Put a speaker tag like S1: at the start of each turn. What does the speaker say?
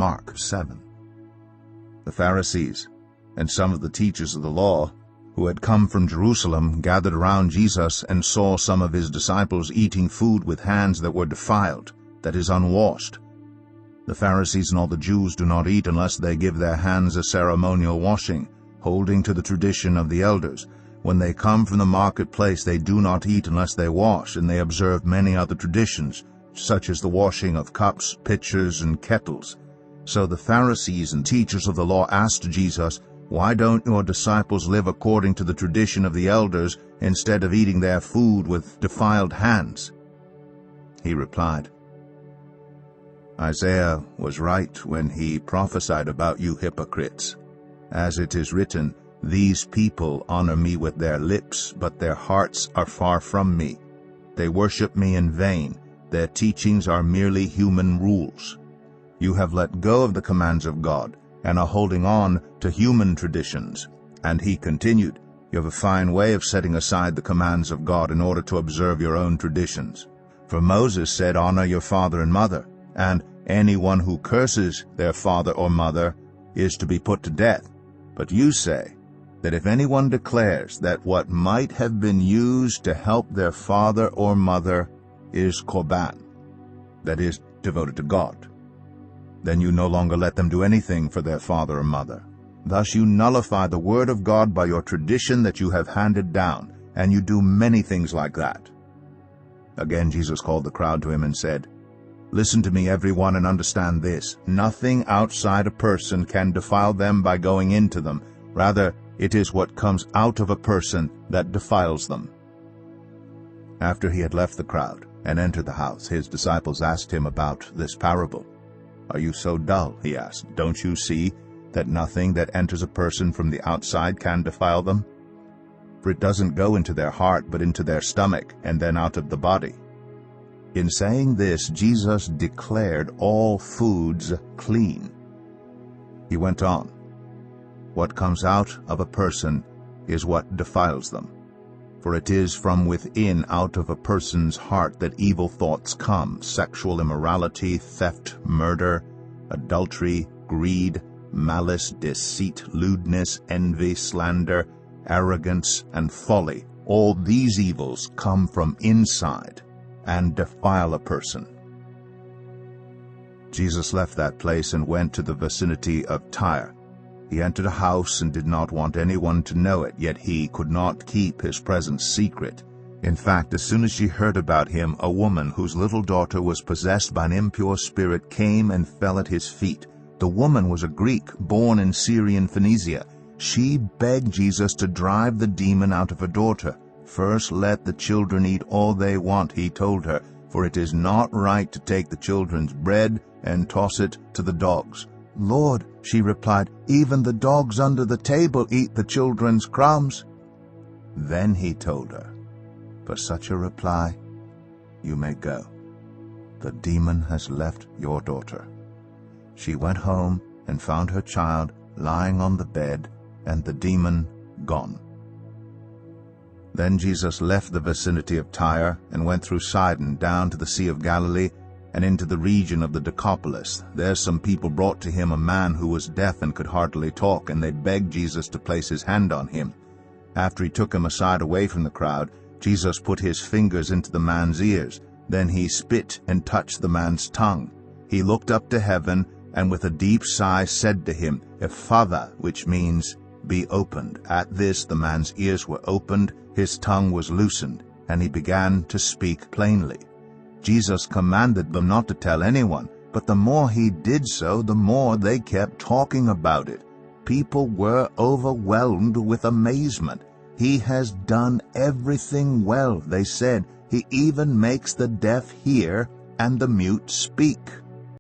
S1: Mark 7. The Pharisees and some of the teachers of the law who had come from Jerusalem gathered around Jesus and saw some of his disciples eating food with hands that were defiled, that is, unwashed. The Pharisees and all the Jews do not eat unless they give their hands a ceremonial washing, holding to the tradition of the elders. When they come from the marketplace, they do not eat unless they wash, and they observe many other traditions, such as the washing of cups, pitchers, and kettles. So the Pharisees and teachers of the law asked Jesus, "Why don't your disciples live according to the tradition of the elders instead of eating their food with defiled hands?" He replied, "Isaiah was right when he prophesied about you hypocrites. As it is written, 'These people honor me with their lips, but their hearts are far from me. They worship me in vain. Their teachings are merely human rules.' You have let go of the commands of God and are holding on to human traditions." And he continued, "You have a fine way of setting aside the commands of God in order to observe your own traditions. For Moses said, 'Honor your father and mother,' and anyone who curses their father or mother is to be put to death. But you say that if anyone declares that what might have been used to help their father or mother is korban, that is, devoted to God, then you no longer let them do anything for their father or mother. Thus you nullify the word of God by your tradition that you have handed down, and you do many things like that." Again Jesus called the crowd to him and said, "Listen to me, everyone, and understand this. Nothing outside a person can defile them by going into them. Rather, it is what comes out of a person that defiles them." After he had left the crowd and entered the house, his disciples asked him about this parable. "Are you so dull?" he asked. "Don't you see that nothing that enters a person from the outside can defile them? For it doesn't go into their heart, but into their stomach, and then out of the body." In saying this, Jesus declared all foods clean. He went on, "What comes out of a person is what defiles them. For it is from within, out of a person's heart, that evil thoughts come: sexual immorality, theft, murder, adultery, greed, malice, deceit, lewdness, envy, slander, arrogance, and folly. All these evils come from inside and defile a person." Jesus left that place and went to the vicinity of Tyre. He entered a house and did not want anyone to know it, yet he could not keep his presence secret. In fact, as soon as she heard about him, a woman whose little daughter was possessed by an impure spirit came and fell at his feet. The woman was a Greek, born in Syrian Phoenicia. She begged Jesus to drive the demon out of her daughter. "First let the children eat all they want," he told her, "for it is not right to take the children's bread and toss it to the dogs." "Lord," she replied, "even the dogs under the table eat the children's crumbs." Then he told her, "For such a reply, you may go. The demon has left your daughter." She went home and found her child lying on the bed, and the demon gone. Then Jesus left the vicinity of Tyre and went through Sidon down to the Sea of Galilee and into the region of the Decapolis. There some people brought to him a man who was deaf and could hardly talk, and they begged Jesus to place his hand on him. After he took him aside away from the crowd, Jesus put his fingers into the man's ears. Then he spit and touched the man's tongue. He looked up to heaven and with a deep sigh said to him, "Ephphatha," which means, "be opened." At this the man's ears were opened, his tongue was loosened, and he began to speak plainly. Jesus commanded them not to tell anyone, but the more he did so, the more they kept talking about it. People were overwhelmed with amazement. "He has done everything well," they said. "He even makes the deaf hear and the mute speak."